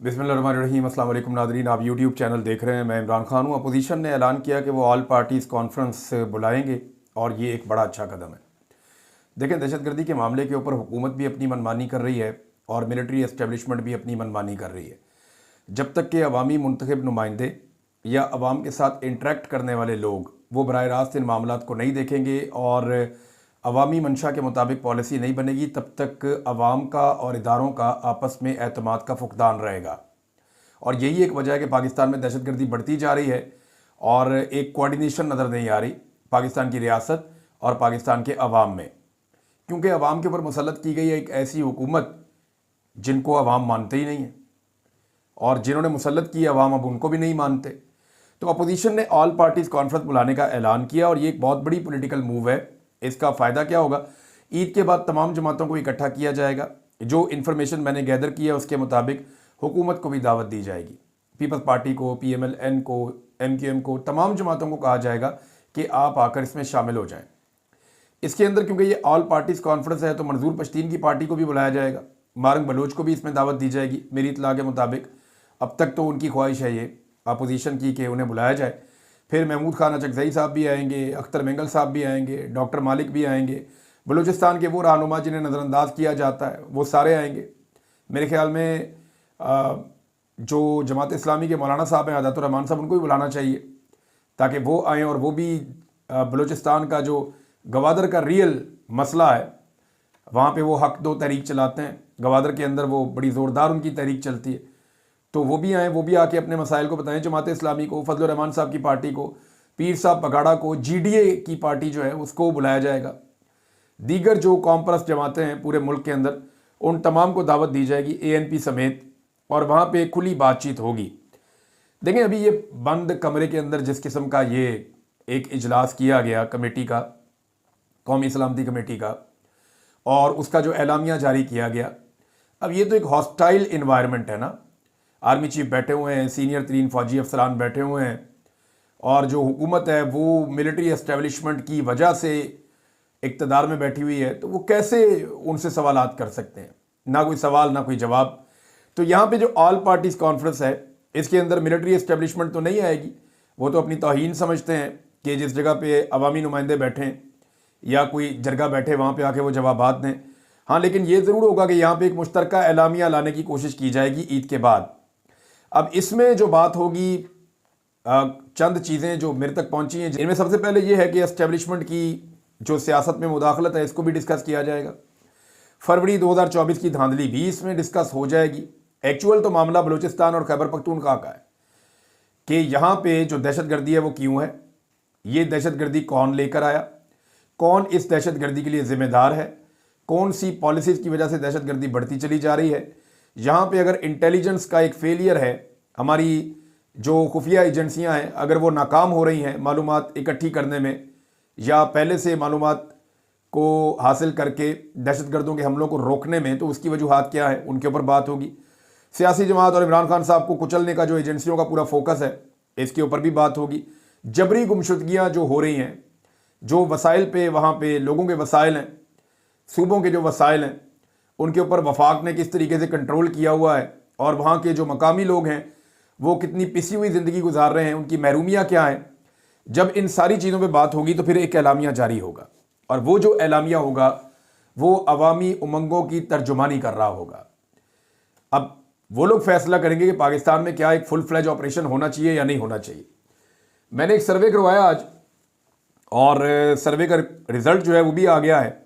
बिस्मिल्लाहिर्रहमानिर्रहीम। अस्सलाम वालेकुम नादरीन, आप यूट्यूब चैनल देख रहे हैं। मैं इमरान खान हूँ। अपोजिशन ने ऐलान किया कि वो ऑल पार्टीज़ कॉन्फ्रेंस बुलाएंगे और ये एक बड़ा अच्छा कदम है। देखें, दहशतगर्दी के मामले के ऊपर हुकूमत भी अपनी मनमानी कर रही है और मिलिट्री एस्टेब्लिशमेंट भी अपनी मनमानी कर रही है। जब तक कि अवामी मुंतखब नुमाइंदे या अवाम के साथ इंटरेक्ट करने वाले लोग वो बराह रास्त इन मामलात को नहीं देखेंगे और अवामी मंशा के मुताबिक पॉलिसी नहीं बनेगी, तब तक अवाम का और इदारों का आपस में एतमाद का फुकदान रहेगा। और यही एक वजह है कि पाकिस्तान में दहशतगर्दी बढ़ती जा रही है और एक कोऑर्डिनेशन नज़र नहीं आ रही पाकिस्तान की रियासत और पाकिस्तान के अवाम में, क्योंकि अवाम के ऊपर मुसल्लत की गई है एक ऐसी हुकूमत जिनको अवाम मानते ही नहीं है और जिन्होंने मुसल्लत की अवाम अब उनको भी नहीं मानते। तो अपोजिशन ने ऑल पार्टीज़ कॉन्फ्रेंस बुलाने का ऐलान किया और ये एक बहुत बड़ी पॉलिटिकल मूव है। इसका फ़ायदा क्या होगा? ईद के बाद तमाम जमातों को इकट्ठा किया जाएगा। जो इन्फॉर्मेशन मैंने गैदर की है उसके मुताबिक हुकूमत को भी दावत दी जाएगी, पीपल्स पार्टी को, PMLN को, MQM को, तमाम जमातों को कहा जाएगा कि आप आकर इसमें शामिल हो जाएं। इसके अंदर क्योंकि ये ऑल पार्टीज़ कॉन्फ्रेंस है तो मंजूर पश्तीन की पार्टी को भी बुलाया जाएगा, मारंग बलोच को भी इसमें दावत दी जाएगी मेरी इतला के मुताबिक। अब तक तो उनकी ख्वाहिश है ये अपोजिशन की कि उन्हें बुलाया जाए। फिर महमूद खान अचकज़ई साहब भी आएंगे, अख्तर मेंगल साहब भी आएंगे, डॉक्टर मालिक भी आएंगे, बलूचिस्तान के वो रहनुमा जिन्हें नज़रअंदाज किया जाता है वो सारे आएंगे। मेरे ख्याल में जो जमात इस्लामी के मौलाना साहब हैं आज़ातुर रहमान साहब, उनको भी बुलाना चाहिए ताकि वो आएँ और वो भी बलूचिस्तान का जो गवादर का रियल मसला है वहाँ पे वो हक दो तहरीक चलाते हैं। गवादर के अंदर वो बड़ी ज़ोरदार उनकी तहरीक चलती है, तो वो भी आएँ, वो भी आके अपने मसाइल को बताएं। जमात इस्लामी को, फजल रहमान साहब की पार्टी को, पीर साहब पगाड़ा को, GDA की पार्टी जो है उसको बुलाया जाएगा। दीगर जो कौम परस्त जमातें हैं पूरे मुल्क के अंदर उन तमाम को दावत दी जाएगी, ANP समेत, और वहाँ पे खुली बातचीत होगी। देखें, अभी ये बंद कमरे के अंदर जिस किस्म का ये एक इजलास किया गया कमेटी का, कौमी सलामती कमेटी का, और उसका जो एलामिया जारी किया गया, अब ये तो एक हॉस्टाइल इन्वायरमेंट है ना। आर्मी चीफ बैठे हुए हैं, सीनियर तरीन फ़ौजी अफसरान बैठे हुए हैं और जो हुकूमत है वो मिलिट्री एस्टेब्लिशमेंट की वजह से इक़्तिदार में बैठी हुई है, तो वो कैसे उनसे सवालात कर सकते हैं? ना कोई सवाल ना कोई जवाब। तो यहाँ पे जो ऑल पार्टीज़ कॉन्फ्रेंस है इसके अंदर मिलिट्री एस्टेब्लिशमेंट तो नहीं आएगी। वो तो अपनी तौहीन समझते हैं कि जिस जगह पे अवामी नुमाइंदे बैठें या कोई जरगा बैठे वहाँ पे आके वो जवाबात दें। हाँ, लेकिन ये ज़रूर होगा कि यहाँ पे एक मुश्तरका एलामिया लाने की कोशिश की जाएगी ईद के बाद। अब इसमें जो बात होगी, चंद चीज़ें जो मेरे तक पहुँची हैं, इनमें सबसे पहले ये है कि एस्टेब्लिशमेंट की जो सियासत में मुदाखलत है इसको भी डिस्कस किया जाएगा। फरवरी 2024 की धांधली भी इसमें डिस्कस हो जाएगी। एक्चुअल तो मामला बलूचिस्तान और खैबर पख्तूनख्वा का है कि यहाँ पे जो दहशतगर्दी है वो क्यों है, ये दहशतगर्दी कौन लेकर आया, कौन इस दहशतगर्दी के लिए ज़िम्मेदार है, कौन सी पॉलिसीज़ की वजह से दहशतगर्दी बढ़ती चली जा रही है। यहाँ पे अगर इंटेलिजेंस का एक फेलियर है, हमारी जो खुफिया एजेंसियाँ हैं अगर वो नाकाम हो रही हैं मालूमात इकट्ठी करने में या पहले से मालूमात को हासिल करके दहशतगर्दों के हमलों को रोकने में, तो उसकी वजूहात क्या है उनके ऊपर बात होगी। सियासी जमात और इमरान खान साहब को कुचलने का जो एजेंसियों का पूरा फोकस है इसके ऊपर भी बात होगी। जबरी गुमशुदगियाँ जो हो रही हैं, जो वसाइल पे वहाँ पे लोगों के वसाइल हैं, सूबों के जो वसाइल हैं उनके ऊपर वफाक ने किस तरीके से कंट्रोल किया हुआ है और वहाँ के जो मकामी लोग हैं वो कितनी पिसी हुई ज़िंदगी गुजार रहे हैं, उनकी महरूमियाँ क्या हैं। जब इन सारी चीज़ों पे बात होगी तो फिर एक एलामिया जारी होगा और वो जो एलामिया होगा वो अवामी उमंगों की तर्जुमानी कर रहा होगा। अब वो लोग फैसला करेंगे कि पाकिस्तान में क्या एक फुल फ्लैज ऑपरेशन होना चाहिए या नहीं होना चाहिए। मैंने एक सर्वे करवाया आज और सर्वे का रिज़ल्ट जो है वो भी आ गया है।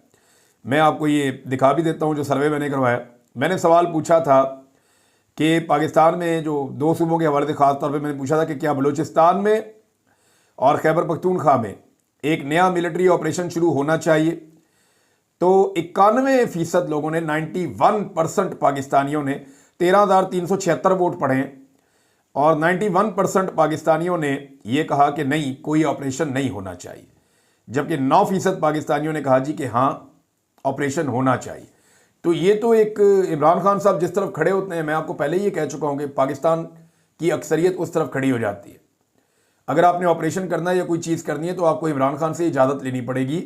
मैं आपको ये दिखा भी देता हूँ जो सर्वे मैंने करवाया। मैंने सवाल पूछा था कि पाकिस्तान में जो दो सूबों के हवाले से ख़ास तौर पे मैंने पूछा था कि क्या बलूचिस्तान में और खैबर पख्तूनख्वा में एक नया मिलिट्री ऑपरेशन शुरू होना चाहिए। तो 91% लोगों ने, 91% पाकिस्तानियों ने 13,376 वोट पड़े हैं और 91% पाकिस्तानियों ने यह कहा कि नहीं, कोई ऑपरेशन नहीं होना चाहिए, जबकि 9% पाकिस्तानियों ने कहा जी कि हाँ ऑपरेशन होना चाहिए। तो ये तो एक इमरान खान साहब जिस तरफ खड़े होते हैं, मैं आपको पहले ही कह चुका हूँ कि पाकिस्तान की अक्सरियत उस तरफ खड़ी हो जाती है। अगर आपने ऑपरेशन करना है या कोई चीज़ करनी है तो आपको इमरान खान से इजाज़त लेनी पड़ेगी,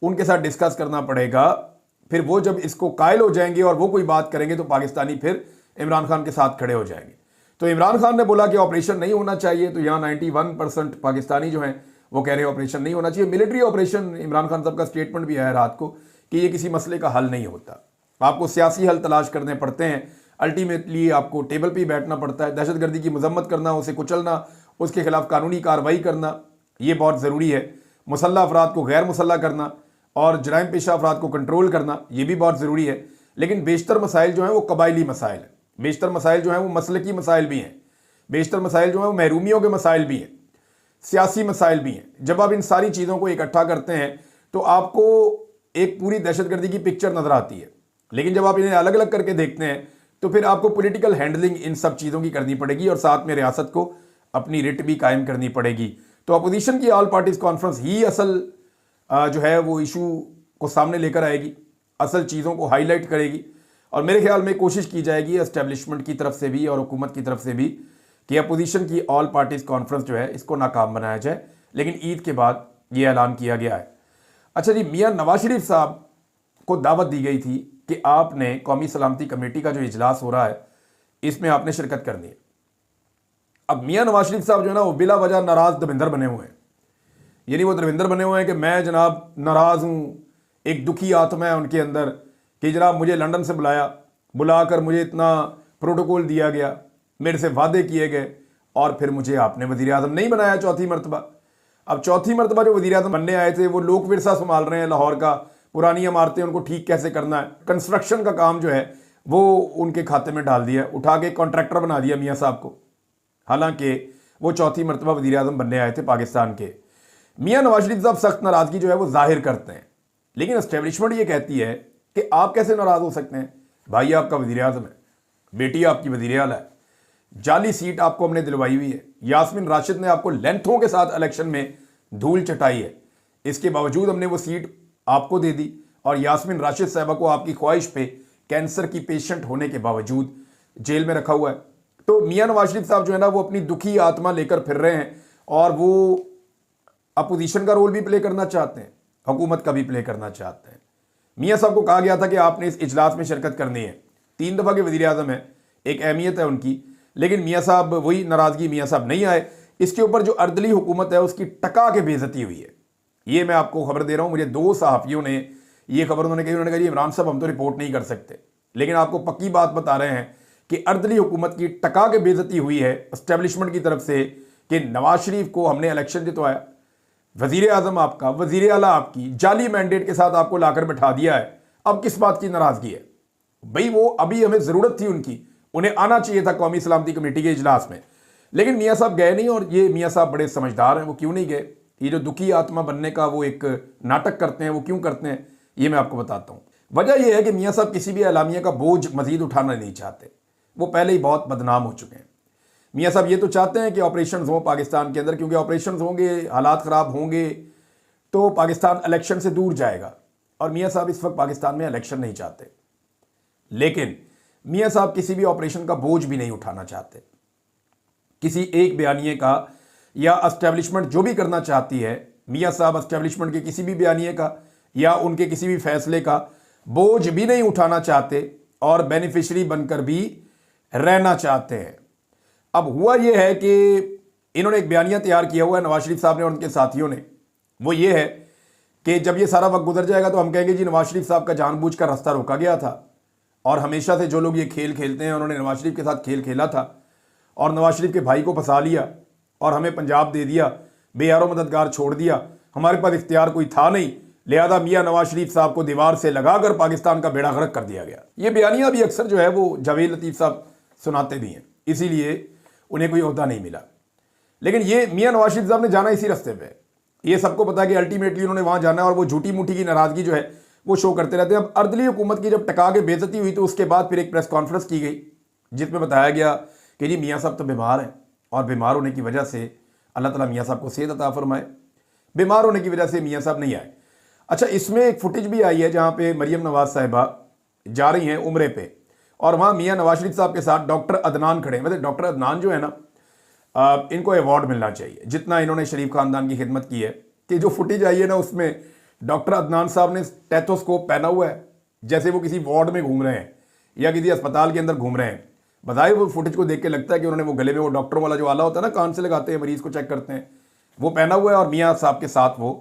उनके साथ डिस्कस करना पड़ेगा। फिर वो जब इसको कायल हो जाएंगे और वो कोई बात करेंगे तो पाकिस्तानी फिर इमरान खान के साथ खड़े हो जाएंगे। तो इमरान खान ने बोला कि ऑपरेशन नहीं होना चाहिए, तो यहाँ 91% पाकिस्तानी जो हैं वो कह रहे हैं ऑपरेशन नहीं होना चाहिए। मिलिट्री ऑपरेशन, इमरान खान साहब का स्टेटमेंट भी आया रात को कि ये किसी मसले का हल नहीं होता, आपको सियासी हल तलाश करने पड़ते हैं, अल्टीमेटली आपको टेबल पर ही बैठना पड़ता है। दहशतगर्दी की मजम्मत करना, उसे कुचलना, उसके खिलाफ कानूनी कार्रवाई करना, ये बहुत ज़रूरी है। मुसल्ला अफराद को गैर मुसल्ला करना और जराइम पेशा अफराद को कंट्रोल करना, ये भी बहुत ज़रूरी है। लेकिन बेशतर मसाइल जो हैं वो कबायली मसाइल हैं, बेशतर मसाइल जो हैं वो मसलकी मसाइल भी हैं, बेशतर मसाइल जो हैं वो महरूमियों के मसाइल भी हैं, सियासी मसाइल भी हैं। जब आप इन सारी चीज़ों को इकट्ठा करते हैं तो आपको एक पूरी दहशतगर्दी की पिक्चर नज़र आती है। लेकिन जब आप इन्हें अलग अलग करके देखते हैं तो फिर आपको पॉलिटिकल हैंडलिंग इन सब चीज़ों की करनी पड़ेगी और साथ में रियासत को अपनी रिट भी कायम करनी पड़ेगी। तो अपोजिशन की ऑल पार्टीज कॉन्फ्रेंस ही असल जो है वो इशू को सामने लेकर आएगी, असल चीज़ों को हाईलाइट करेगी और मेरे ख्याल में कोशिश की जाएगी एस्टेब्लिशमेंट की तरफ से भी और हुकूमत की तरफ से भी कि अपोजिशन की ऑल पार्टीज कॉन्फ्रेंस जो है इसको नाकाम बनाया जाए। लेकिन ईद के बाद ये ऐलान किया गया है। अच्छा जी, मियाँ नवाज शरीफ साहब को दावत दी गई थी कि आपने कौमी सलामती कमेटी का जो इजलास हो रहा है इसमें आपने शिरकत करनी है। अब मियाँ नवाज शरीफ साहब जो है ना वो बिला वजह नाराज दविंदर बने हुए हैं, यानी वो दविंदर बने हुए हैं कि मैं जनाब नाराज़ हूँ, एक दुखी आत्मा है उनके अंदर कि जनाब मुझे लंदन से बुलाकर मुझे इतना प्रोटोकॉल दिया गया, मेरे से वादे किए गए और फिर मुझे आपने वज़ीर आज़म नहीं बनाया चौथी मरतबा। अब चौथी मरतबा जो वज़ीर आज़म बनने आए थे वो लोक विरसा संभाल रहे हैं लाहौर का, पुरानी इमारतें उनको ठीक कैसे करना है, कंस्ट्रक्शन का काम जो है वो उनके खाते में डाल दिया, उठा के कॉन्ट्रैक्टर बना दिया मियाँ साहब को। हालांकि वो चौथी मरतबा वज़ीर आज़म बनने आए थे पाकिस्तान के। मियाँ नवाज शरीफ साहब सख्त नाराज़गी जो है वो जाहिर करते हैं, लेकिन एस्टेब्लिशमेंट ये कहती है कि आप कैसे नाराज़ हो सकते हैं, भाई आपका वज़ीर आज़म है, बेटी आपकी वज़ीर आला है, जाली सीट आपको हमने दिलवाई हुई है, यास्मीन राशिद ने आपको लेंथों के साथ इलेक्शन में धूल चटाई है, इसके बावजूद हमने वो सीट आपको दे दी और यास्मीन राशिद साहबा को आपकी ख्वाहिश पे कैंसर की पेशेंट होने के बावजूद जेल में रखा हुआ है। तो मियाँ नवाज शरीफ साहब जो है ना वो अपनी दुखी आत्मा लेकर फिर रहे हैं और वो अपोजिशन का रोल भी प्ले करना चाहते हैं, हुकूमत का भी प्ले करना चाहते हैं। मियाँ साहब को कहा गया था कि आपने इस इजलास में शिरकत करनी है, 3 दफ़ा के वज़ीर आज़म है, एक अहमियत है उनकी, लेकिन मियाँ साहब वही नाराज़गी, मियाँ साहब नहीं आए। इसके ऊपर जो अर्दली हुकूमत है उसकी टका के बेइज्जती हुई है। ये मैं आपको खबर दे रहा हूँ, मुझे 2 सहाफ़ियों ने ये खबर उन्होंने कहा जी इमरान साहब हम तो रिपोर्ट नहीं कर सकते, लेकिन आपको पक्की बात बता रहे हैं कि अर्दली हुकूमत की टका के बेइज्जती हुई है एस्टेब्लिशमेंट की तरफ से कि नवाज शरीफ को हमने इलेक्शन जितवाया, वज़ीर आज़म आपका, वज़ीर आला आपकी जाली मैंडेट के साथ आपको लाकर बैठा दिया है, अब किस बात की नाराज़गी है भाई? वो अभी हमें ज़रूरत थी उनकी, उन्हें आना चाहिए था कौमी सलामती कमेटी के इजलास में, लेकिन मियाँ साहब गए नहीं। और ये मियाँ साहब बड़े समझदार हैं, वो क्यों नहीं गए? ये जो दुखी आत्मा बनने का वो एक नाटक करते हैं, वो क्यों करते हैं ये मैं आपको बताता हूँ। वजह यह है कि मियाँ साहब किसी भी एलामिया का बोझ मजीद उठाना नहीं चाहते, वो पहले ही बहुत बदनाम हो चुके हैं। मियाँ साहब ये तो चाहते हैं कि ऑपरेशन हों पाकिस्तान के अंदर, क्योंकि ऑपरेशन होंगे, हालात ख़राब होंगे तो पाकिस्तान इलेक्शन से दूर जाएगा, और मियाँ साहब इस वक्त पाकिस्तान में इलेक्शन नहीं चाहते। लेकिन मियाँ साहब किसी भी ऑपरेशन का बोझ भी नहीं उठाना चाहते। किसी एक बयानिए का या एस्टेब्लिशमेंट जो भी करना चाहती है, मियाँ साहब एस्टेब्लिशमेंट के किसी भी बयानिए का या उनके किसी भी फैसले का बोझ भी नहीं उठाना चाहते और बेनिफिशरी बनकर भी रहना चाहते हैं। अब हुआ यह है कि इन्होंने एक बयानिया तैयार किया हुआ है नवाज शरीफ साहब ने और उनके साथियों ने, वो ये है कि जब ये सारा वक्त गुजर जाएगा तो हम कहेंगे जी नवाज शरीफ साहब का जानबूझकर रास्ता रोका गया था और हमेशा से जो लोग ये खेल खेलते हैं उन्होंने नवाज शरीफ के साथ खेल खेला था और नवाज शरीफ के भाई को फंसा लिया और हमें पंजाब दे दिया, बेयारो मददगार छोड़ दिया, हमारे पास इख्तियार कोई था नहीं, लिहाजा मियाँ नवाज शरीफ साहब को दीवार से लगाकर पाकिस्तान का बेड़ा गर्क कर दिया गया। ये बयानियाँ भी अक्सर जो है वो जावेद लतीफ़ साहब सुनाते भी हैं, इसीलिए उन्हें कोई ओहदा नहीं मिला। लेकिन ये मियाँ नवाज शरीफ साहब ने जाना इसी रास्ते पे, ये सबको पता है कि अल्टीमेटली उन्होंने वहाँ जाना है और वो झूठी मूठी की नाराज़गी जो है वो शो करते रहते हैं। अब अर्दली हुकूमत की जब टका के बेइज्जती हुई तो उसके बाद फिर एक प्रेस कॉन्फ्रेंस की गई जिसमें बताया गया कि जी मियाँ साहब तो बीमार हैं और बीमार होने की वजह से अल्लाह ताला मियाँ साहब को सेहत अता फरमाए, बीमार होने की वजह से मियाँ साहब नहीं आए। अच्छा, इसमें एक फुटेज भी आई है जहाँ पे मरियम नवाज साहिबा जा रही हैं उम्रे पे और वहाँ मियाँ नवाज शरीफ साहब के साथ डॉक्टर अदनान खड़े हैं। मतलब डॉक्टर अदनान जो है ना, इनको अवार्ड मिलना चाहिए जितना इन्होंने शरीफ खानदान की खिदमत की है। कि जो फुटेज आई है ना उसमें डॉक्टर अदनान साहब ने स्टेथोस्कोप पहना हुआ है जैसे वो किसी वार्ड में घूम रहे हैं या किसी अस्पताल के अंदर घूम रहे हैं, बताए वो फुटेज को देख के लगता है कि उन्होंने वो गले में वो डॉक्टर वाला जो आला होता है ना, कान से लगाते हैं मरीज को चेक करते हैं, वो पहना हुआ है और मियाँ साहब के साथ वो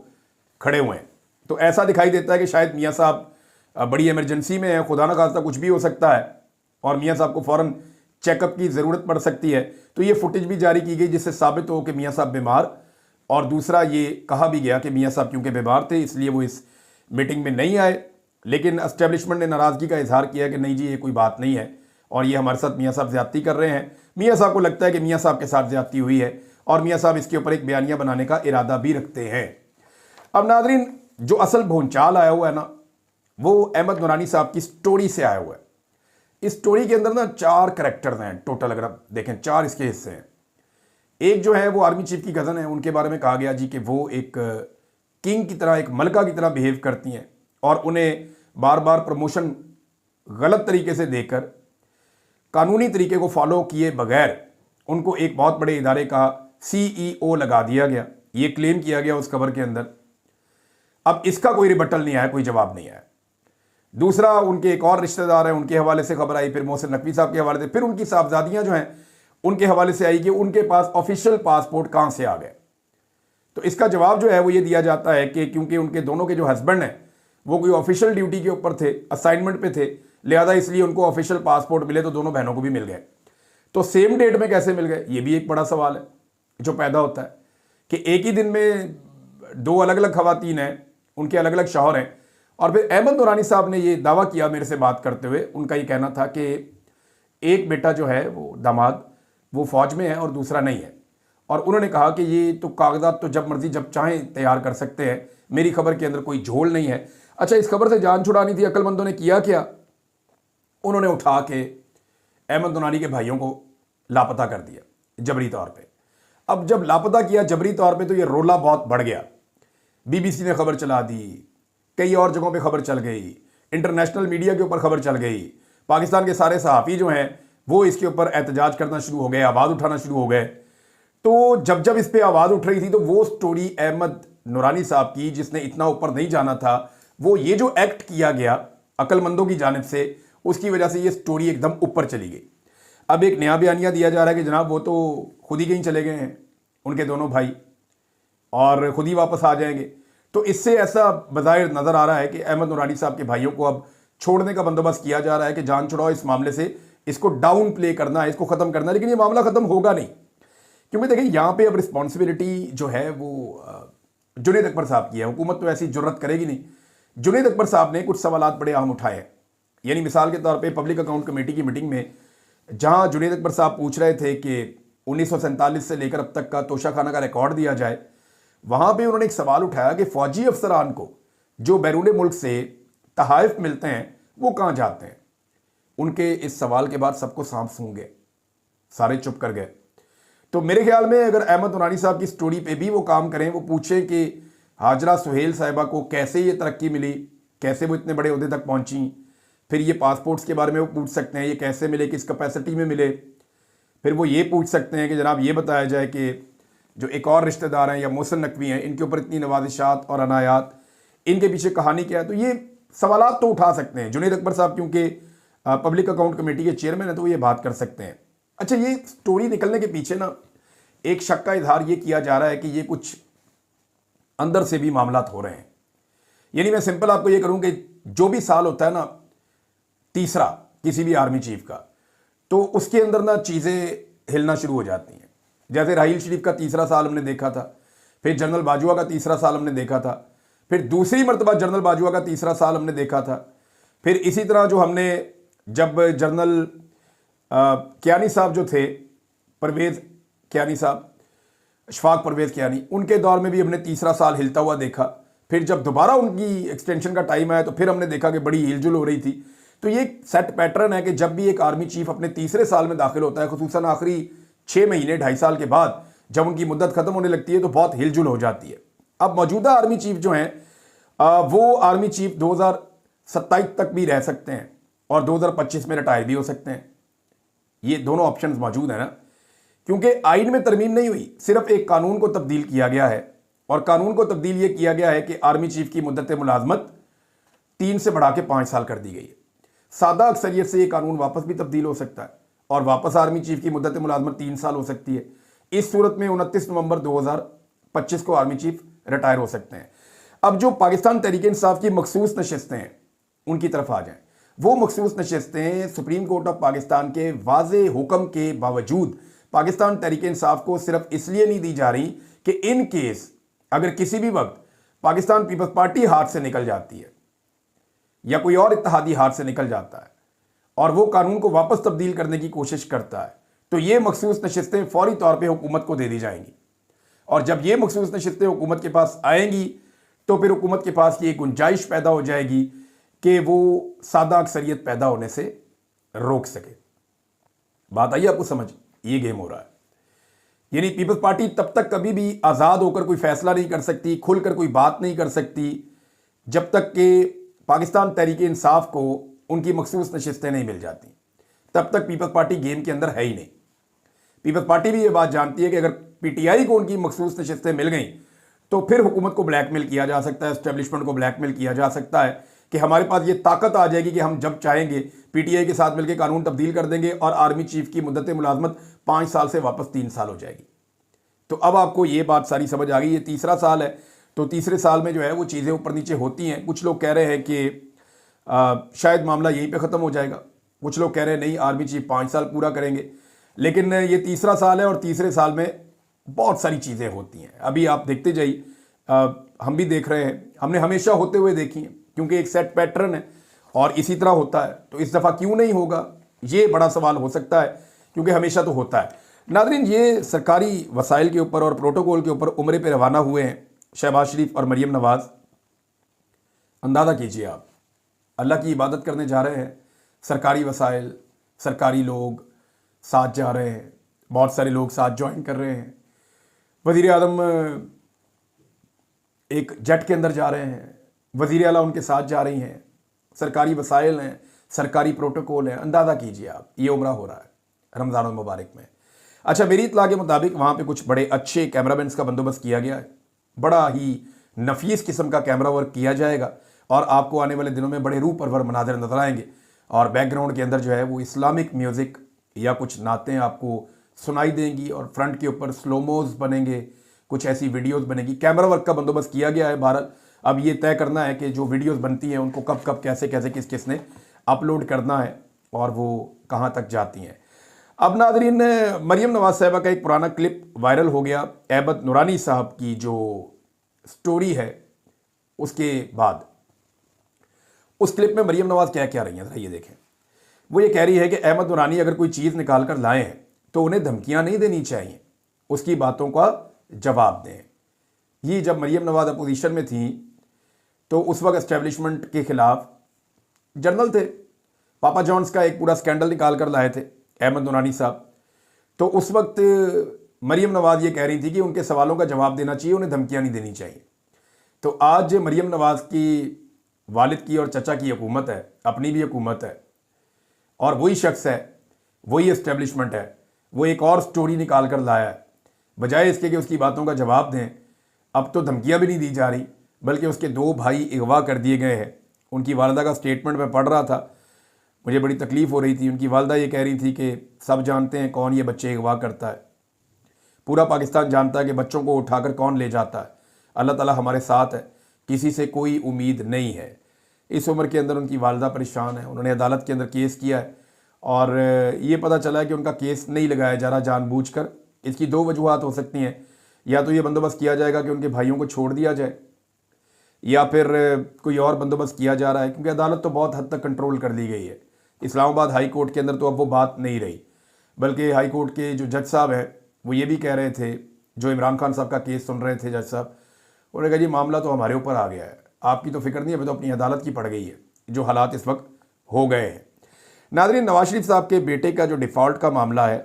खड़े हुए हैं। तो ऐसा दिखाई देता है कि शायद मियाँ साहब बड़ी इमरजेंसी में है, खुदा ना खास्ता कुछ भी हो सकता है और मियाँ साहब को फ़ौरन चेकअप की ज़रूरत पड़ सकती है। तो ये फुटेज भी जारी की गई जिससे साबित हो कि मियाँ साहब बीमार, और दूसरा ये कहा भी गया कि मियाँ साहब क्योंकि बीमार थे इसलिए वो इस मीटिंग में नहीं आए। लेकिन एस्टेब्लिशमेंट ने नाराज़गी का इजहार किया कि नहीं जी ये कोई बात नहीं है और ये हमारे साथ मियाँ साहब ज़्यादती कर रहे हैं। मियाँ साहब को लगता है कि मियाँ साहब के साथ ज़्यादती हुई है और मियाँ साहब इसके ऊपर एक बयानिया बनाने का इरादा भी रखते हैं। अब नाज़रीन, जो असल भूंचाल आया हुआ है ना, वो अहमद नूरानी साहब की स्टोरी से आया हुआ है। इस स्टोरी के अंदर ना 4 कैरेक्टर्स हैं टोटल, अगर आप देखें 4 इसके हिस्से हैं। एक जो है वो आर्मी चीफ की कज़न है, उनके बारे में कहा गया जी कि वो एक किंग की तरह, एक मलका की तरह बिहेव करती हैं और उन्हें बार बार प्रमोशन गलत तरीके से देकर, कानूनी तरीके को फॉलो किए बगैर उनको एक बहुत बड़े इदारे का CEO लगा दिया गया। ये क्लेम किया गया उस खबर के अंदर। अब इसका कोई रिबटल नहीं आया, कोई जवाब नहीं आया। दूसरा, उनके एक और रिश्तेदार हैं, उनके हवाले से खबर आई, फिर मोहसिन नकवी साहब के हवाले से, फिर उनकी साहबजादियां जो हैं उनके हवाले से आई कि उनके पास ऑफिशियल पासपोर्ट कहां से आ गए। तो इसका जवाब जो है वो ये दिया जाता है कि क्योंकि उनके दोनों के जो हस्बैंड हैं वो कोई ऑफिशियल ड्यूटी के ऊपर थे, असाइनमेंट पे थे, लिहाजा इसलिए उनको ऑफिशियल पासपोर्ट मिले तो दोनों बहनों को भी मिल गए। तो सेम डेट में कैसे मिल गए, ये भी एक बड़ा सवाल है जो पैदा होता है कि एक ही दिन में 2 अलग अलग खवातीन हैं, उनके अलग अलग शौहर हैं। और फिर अहमद नूरानी साहब ने ये दावा किया मेरे से बात करते हुए, उनका ये कहना था कि एक बेटा जो है वो दामाद वो फौज में है और दूसरा नहीं है, और उन्होंने कहा कि ये तो कागजात तो जब मर्जी जब चाहें तैयार कर सकते हैं, मेरी खबर के अंदर कोई झोल नहीं है। अच्छा, इस खबर से जान छुड़ानी थी, अक्लमंदों ने किया क्या, उन्होंने उठा के अहमद नूरानी के भाइयों को लापता कर दिया जबरी तौर पे। अब जब लापता किया जबरी तौर पे तो ये रोला बहुत बढ़ गया। BBC ने खबर चला दी, कई और जगहों पे खबर चल गई, इंटरनेशनल मीडिया के ऊपर खबर चल गई, पाकिस्तान के सारे सहाफ़ी जो हैं वो इसके ऊपर एहतजाज करना शुरू हो गए, आवाज़ उठाना शुरू हो गए। तो जब जब इस पर आवाज़ उठ रही थी तो वो स्टोरी अहमद नूरानी साहब की, जिसने इतना ऊपर नहीं जाना था, वो ये जो एक्ट किया गया अक्लमंदों की जानिब से, उसकी वजह से ये स्टोरी एकदम ऊपर चली गई। अब एक नया बयानिया दिया जा रहा है कि जनाब वो तो खुद ही कहीं चले गए हैं उनके दोनों भाई और खुद ही वापस आ जाएंगे। तो इससे ऐसा बज़ाहिर नज़र आ रहा है कि अहमद नूरानी साहब के भाइयों को अब छोड़ने का बंदोबस्त किया जा रहा है कि जान छुड़ाओ, इस मामले से इसको डाउन प्ले करना है, इसको ख़त्म करना है। लेकिन ये मामला ख़त्म होगा नहीं, क्योंकि देखिए यहाँ पे अब रिस्पॉन्सिबिलिटी जो है वो जुनैद अकबर साहब की है। हुकूमत तो ऐसी जुर्रत करेगी नहीं। जुनैद अकबर साहब ने कुछ सवालात बड़े अहम उठाए हैं। यानी मिसाल के तौर पे पब्लिक अकाउंट कमेटी की मीटिंग में जहां जुनैद अकबर साहब पूछ रहे थे कि 1947 से लेकर अब तक का तोशाखाना का रिकॉर्ड दिया जाए, वहां पे उन्होंने एक सवाल उठाया कि फौजी अफसरान को जो बैरून मुल्क से तहाइफ मिलते हैं वो कहाँ जाते हैं। उनके इस सवाल के बाद सबको सांप सूंघ गए, सारे चुप कर गए। तो मेरे ख्याल में अगर अहमद नूरानी साहब की स्टोरी पे भी वो काम करें, वो पूछें कि हाजरा सुहेल साहिबा को कैसे ये तरक्की मिली, कैसे वो इतने बड़े ओहदे तक पहुंची, फिर ये पासपोर्ट्स के बारे में वो पूछ सकते हैं ये कैसे मिले, किस कैपेसिटी में मिले। फिर वो ये पूछ सकते हैं कि जनाब ये बताया जाए कि जो एक और रिश्तेदार हैं या मोहसिन नकवी हैं, इनके ऊपर इतनी नवाजिशात और अनायात, इनके पीछे कहानी क्या है। तो ये सवालात तो उठा सकते हैं। जुनैद अकबर साहब क्योंकि पब्लिक अकाउंट कमेटी के चेयरमैन है तो वो ये बात कर सकते हैं। अच्छा, ये स्टोरी निकलने के पीछे ना एक शक का इजहार ये किया जा रहा है कि ये कुछ अंदर से भी मामलात हो रहे हैं। यानी मैं सिंपल आपको ये करूं कि जो भी साल होता है ना तीसरा किसी भी आर्मी चीफ का, तो उसके अंदर ना चीज़ें हिलना शुरू हो जाती हैं। जैसे राहील शरीफ का तीसरा साल हमने देखा था, फिर जनरल बाजवा का तीसरा साल हमने देखा था, फिर दूसरी मरतबा जनरल बाजवा का तीसरा साल हमने देखा था, फिर इसी तरह जो हमने जब जनरल कियानी साहब जो थे, परवेज़ कियानी साहब, अशफाक परवेज़ कियानी, उनके दौर में भी हमने तीसरा साल हिलता हुआ देखा। फिर जब दोबारा उनकी एक्सटेंशन का टाइम आया तो फिर हमने देखा कि बड़ी हिलजुल हो रही थी। तो ये सेट पैटर्न है कि जब भी एक आर्मी चीफ अपने तीसरे साल में दाखिल होता है, खुसूसन आखिरी 6 महीने 2.5 साल के बाद जब उनकी मुद्दत ख़त्म होने लगती है तो बहुत हिलजुल हो जाती है। अब मौजूदा आर्मी चीफ जो हैं वो आर्मी चीफ 2027 तक भी रह सकते हैं और 2025 में रिटायर भी हो सकते हैं। ये दोनों ऑप्शन मौजूद हैं ना, क्योंकि आइन में तरमीम नहीं हुई, सिर्फ एक कानून को तब्दील किया गया है। और कानून को तब्दील ये किया गया है कि आर्मी चीफ की मुद्दत मुलाजमत 3 से बढ़ा के 5 साल कर दी गई है। सादा अक्सरियत से ये कानून वापस भी तब्दील हो सकता है और वापस आर्मी चीफ की मुद्दत मुलाजमत 3 साल हो सकती है। इस सूरत में 29 नवंबर 2025 को आर्मी चीफ रिटायर हो सकते हैं। अब जो पाकिस्तान तहरीक इंसाफ की मखसूस नशिस्तें हैं उनकी तरफ आ जाएं। वो मखसूस नशिस्तें सुप्रीम कोर्ट ऑफ पाकिस्तान के वाज़े हुक्म के बावजूद पाकिस्तान तहरीक इंसाफ को सिर्फ इसलिए नहीं दी जा रही कि इन केस अगर किसी भी वक्त पाकिस्तान पीपल्स पार्टी हाथ से निकल जाती है या कोई और इत्तेहादी हाथ से निकल जाता है और वो कानून को वापस तब्दील करने की कोशिश करता है, तो ये मखसूस नशिस्तें फौरी तौर पे हुकूमत को दे दी जाएंगी। और जब ये मखसूस नशिस्तें हुकूमत के पास आएंगी तो फिर हुकूमत के पास ये गुंजाइश पैदा हो जाएगी कि वो सादा अक्सरियत पैदा होने से रोक सके। बात आई आपको समझ? ये गेम हो रहा है। यानी पीपल्स पार्टी तब तक कभी भी आज़ाद होकर कोई फैसला नहीं कर सकती, खुलकर कोई बात नहीं कर सकती, जब तक कि पाकिस्तान तहरीक इंसाफ को उनकी मखसूस नशिस्तें नहीं मिल जाती। तब तक पीपल्स पार्टी गेम के अंदर है ही नहीं। पीपल्स पार्टी भी ये बात जानती है कि अगर पीटीआई को उनकी मखसूस नशिस्तें मिल गई तो फिर हुकूमत को ब्लैकमेल किया जा सकता है, एस्टेब्लिशमेंट को ब्लैकमेल किया जा सकता है कि हमारे पास ये ताकत आ जाएगी कि हम जब चाहेंगे पीटीआई के साथ मिलकर कानून तब्दील कर देंगे और आर्मी चीफ की मुद्दत मुलाजमत 5 साल से वापस 3 साल हो जाएगी। तो अब आपको ये बात सारी समझ आ गई। ये तीसरा साल है, तो तीसरे साल में जो है वो चीज़ें ऊपर नीचे होती हैं। कुछ लोग कह रहे हैं कि शायद मामला यहीं पे ख़त्म हो जाएगा, कुछ लोग कह रहे हैं नहीं आर्मी चीफ 5 साल पूरा करेंगे। लेकिन ये तीसरा साल है और तीसरे साल में बहुत सारी चीज़ें होती हैं। अभी आप देखते जाइए, हम भी देख रहे हैं, हमने हमेशा होते हुए देखी हैं क्योंकि एक सेट पैटर्न है और इसी तरह होता है। तो इस दफ़ा क्यों नहीं होगा, ये बड़ा सवाल हो सकता है क्योंकि हमेशा तो होता है। नाज़रीन, ये सरकारी वसाइल के ऊपर और प्रोटोकॉल के ऊपर उम्रे पे रवाना हुए हैं शहबाज शरीफ और मरीम नवाज़। अंदाज़ा कीजिए आप, अल्लाह की इबादत करने जा रहे हैं, सरकारी वसाइल, सरकारी लोग साथ जा रहे हैं, बहुत सारे लोग साथ ज्वाइन कर रहे हैं। वज़ीर आज़म एक जेट के अंदर जा रहे हैं, वज़ीर आला उनके साथ जा रही हैं, सरकारी वसाइल हैं, सरकारी प्रोटोकॉल हैं। अंदाज़ा कीजिए आप, ये उम्रा हो रहा है रमज़ान मुबारक में। अच्छा, मेरी इत्तला के मुताबिक वहाँ पे कुछ बड़े अच्छे कैमरामैन का बंदोबस्त किया गया है, बड़ा ही नफीस किस्म का कैमरा वर्क किया जाएगा और आपको आने वाले दिनों में बड़े रूह परवर मनाज़र नजर आएंगे। और बैकग्राउंड के अंदर जो है वो इस्लामिक म्यूज़िक या कुछ नातें आपको सुनाई देंगी और फ्रंट के ऊपर स्लोमोज बनेंगे, कुछ ऐसी वीडियोस बनेगी। कैमरा वर्क का बंदोबस्त किया गया है। बहरहाल अब ये तय करना है कि जो वीडियोस बनती हैं उनको कब कब कैसे कैसे किस किस ने अपलोड करना है और वो कहाँ तक जाती हैं। अब नाज़रीन, मरीम नवाज़ साहिबा का एक पुराना क्लिप वायरल हो गया। अहमद नूरानी साहब की जो स्टोरी है उसके बाद उस क्लिप में मरीम नवाज़ क्या क्या रही हैं, ज़रा ये देखें। वो ये कह रही है कि अहमद नूरानी अगर कोई चीज़ निकाल कर लाए हैं तो उन्हें धमकियां नहीं देनी चाहिए, उसकी बातों का जवाब दें। ये जब मरीम नवाज़ अपोजिशन में थी तो उस वक्त एस्टेब्लिशमेंट के ख़िलाफ़ जर्नल थे, पापा जॉन्स का एक पूरा स्कैंडल निकाल कर लाए थे अहमद नूरानी साहब। तो उस वक्त मरीम नवाज़ ये कह रही थी कि उनके सवालों का जवाब देना चाहिए, उन्हें धमकियां नहीं देनी चाहिए। तो आज मरीम नवाज़ की वालिद की और चचा की हुकूमत है, अपनी भी हुकूमत है और वही शख्स है, वही एस्टेब्लिशमेंट है, वो एक और स्टोरी निकाल कर लाया है। बजाय इसके कि उसकी बातों का जवाब दें, अब तो धमकियां भी नहीं दी जा रही बल्कि उसके 2 भाई अगवा कर दिए गए हैं। उनकी वालदा का स्टेटमेंट मैं पढ़ रहा था, मुझे बड़ी तकलीफ़ हो रही थी। उनकी वालदा ये कह रही थी कि सब जानते हैं कौन ये बच्चे अगवा करता है, पूरा पाकिस्तान जानता है कि बच्चों को उठाकर कौन ले जाता है। अल्लाह ताला हमारे साथ है, किसी से कोई उम्मीद नहीं है। इस उम्र के अंदर उनकी वालदा परेशान है। उन्होंने अदालत के अंदर केस किया है और ये पता चला है कि उनका केस नहीं लगाया जा रहा जानबूझकर। इसकी 2 वजूहात हो सकती हैं, या तो ये बंदोबस्त किया जाएगा कि उनके भाइयों को छोड़ दिया जाए, या फिर कोई और बंदोबस्त किया जा रहा है, क्योंकि अदालत तो बहुत हद तक कंट्रोल कर ली गई है। इस्लामाबाद हाई कोर्ट के अंदर तो अब वो बात नहीं रही, बल्कि हाई कोर्ट के जो जज साहब हैं वो ये भी कह रहे थे, जो इमरान खान साहब का केस सुन रहे थे जज साहब, उन्होंने कहा जी मामला तो हमारे ऊपर आ गया है, आपकी तो फिक्र नहीं है, तो अपनी अदालत की पड़ गई है जो हालात इस वक्त हो गए हैं। नाज़रीन, नवाज शरीफ साहब के बेटे का जो डिफ़ॉल्ट का मामला है,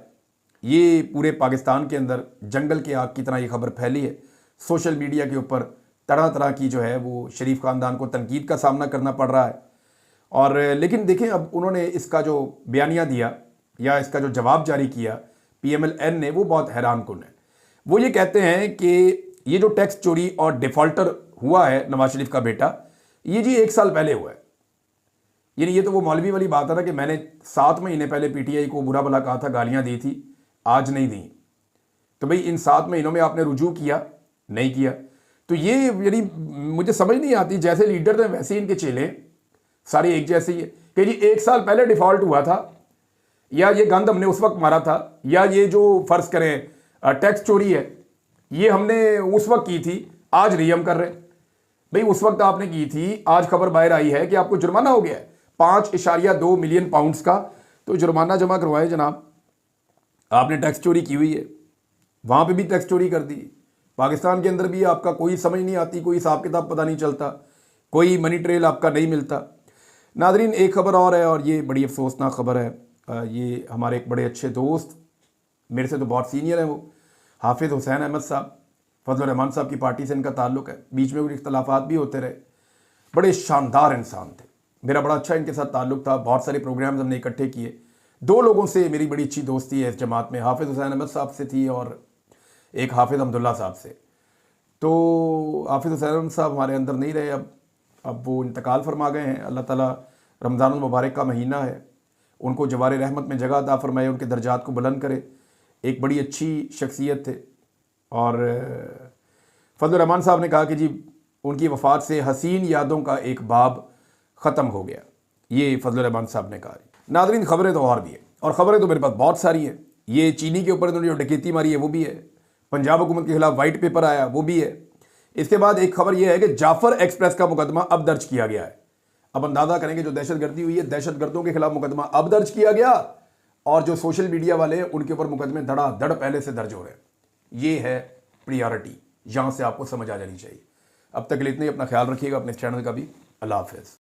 ये पूरे पाकिस्तान के अंदर जंगल की आग की तरह ये खबर फैली है। सोशल मीडिया के ऊपर तरह तरह की जो है वो शरीफ ख़ानदान को तनकीद का सामना करना पड़ रहा है। और लेकिन देखें, अब उन्होंने इसका जो बयानिया दिया या इसका जो जवाब जारी किया PMLN ने, वो बहुत हैरान कुन है। वो ये कहते हैं कि ये जो टैक्स चोरी और डिफ़ॉल्टर हुआ है नवाज शरीफ का बेटा, ये जी 1 साल पहले हुआ है। यानी ये तो वो मौलवी वाली बात है ना कि मैंने 7 महीने पहले पीटीआई को बुरा भला कहा था, गालियां दी थी, आज नहीं दी। तो भाई इन 7 महीनों में आपने रुजू किया? नहीं किया। तो ये यानी मुझे समझ नहीं आती, जैसे लीडर थे वैसे ही इनके चेले सारे एक जैसे ही है कि जी 1 साल पहले डिफॉल्ट हुआ था, या ये गंद हमने उस वक्त मारा था, या ये जो फर्ज करें टैक्स चोरी है ये हमने उस वक्त की थी, आज नहीं हम कर रहे। भाई उस वक्त आपने की थी, आज खबर बाहर आई है कि आपको जुर्माना हो गया है 5.2 मिलियन पाउंड्स का, तो जुर्माना जमा करवाए जनाब। आपने टैक्स चोरी की हुई है, वहां पे भी टैक्स चोरी कर दी, पाकिस्तान के अंदर भी आपका कोई समझ नहीं आती, कोई हिसाब किताब पता नहीं चलता, कोई मनी ट्रेल आपका नहीं मिलता। नादरीन एक खबर और है, और ये बड़ी अफसोसनाक खबर है। ये हमारे एक बड़े अच्छे दोस्त, मेरे से तो बहुत सीनियर है, वो हाफिज़ हुसैन अहमद साहब, फजल रहमान साहब की पार्टी से इनका ताल्लुक़ है, बीच में कुछ इख्तलाफात भी होते रहे, बड़े शानदार इंसान थे, मेरा बड़ा अच्छा इनके साथ ताल्लुक़ था, बहुत सारे प्रोग्राम्स हमने इकट्ठे किए। 2 लोगों से मेरी बड़ी अच्छी दोस्ती है इस जमात में, हाफिज़ हुसैन अहमद साहब से थी और एक हाफिज़ अब्दुल्ला साहब से। तो हाफिज़ हुसैन अहमद साहब हमारे अंदर नहीं रहे, अब वो इंतकाल फरमा गए हैं। अल्लाह ताला रमज़ानुल मुबारक का महीना है, उनको जवार रहमत में जगह अता फरमाए, उनके दर्जात को बुलंद करे। एक बड़ी अच्छी शख्सियत थे। और फजल रहमान साहब ने कहा कि जी उनकी वफ़ात से हसीन यादों का एक बाब ख़त्म हो गया, ये फजल रहमान साहब ने कहा। नादरीन खबरें तो और भी है, और ख़बरें तो मेरे पास बहुत सारी हैं। ये चीनी के ऊपर इन्होंने जो डकैती मारी है वो भी है, पंजाब हुकूमत के खिलाफ वाइट पेपर आया वो भी है। इसके बाद एक खबर यह है कि जाफ़र एक्सप्रेस का मुकदमा अब दर्ज किया गया है। अब अंदाज़ा करेंगे जो दहशतगर्दी हुई है, दहशतगर्दों के खिलाफ मुकदमा अब दर्ज किया गया, और जो सोशल मीडिया वाले हैं उनके ऊपर मुकदमे धड़ाधड़ पहले से दर्ज हो रहे हैं। ये है प्रियॉरिटी, यहाँ से आपको समझ आ जानी चाहिए। अब तक के लिए इतना ही, अपना ख्याल रखिएगा, अपने चैनल का भी। अल्लाह हाफ़िज़।